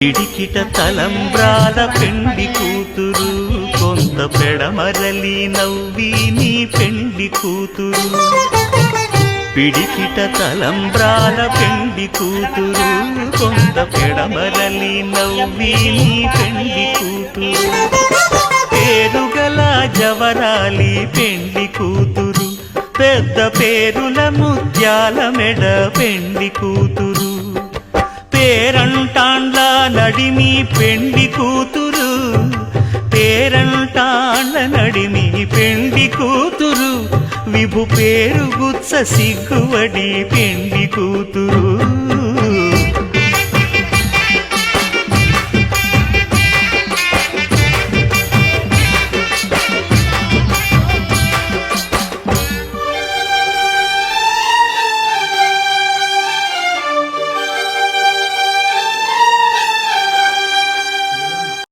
పిడికిట తలంబ్రాల పెండి కూతురు కొంత పెడమరలి నవ్వి నీ పెండి కూతురు. పిడికిట తలంబ్రాల పెండి కూతురు కొంత పెడమరలి నవ్వి నీ పెండి కూతురు. పేరుగల జవరాలి పెండి కూతురు పెద్ద పేరుల ముత్యాల మెడ పెండి కూతురు. పేరంటాండ్ల నడిమి పెండి కూతురు పేరంటాండ్ల నడిమి పెండి కూతురు. విభు పేరు గుత్స సిగ్గువడి పెండి కూతురు.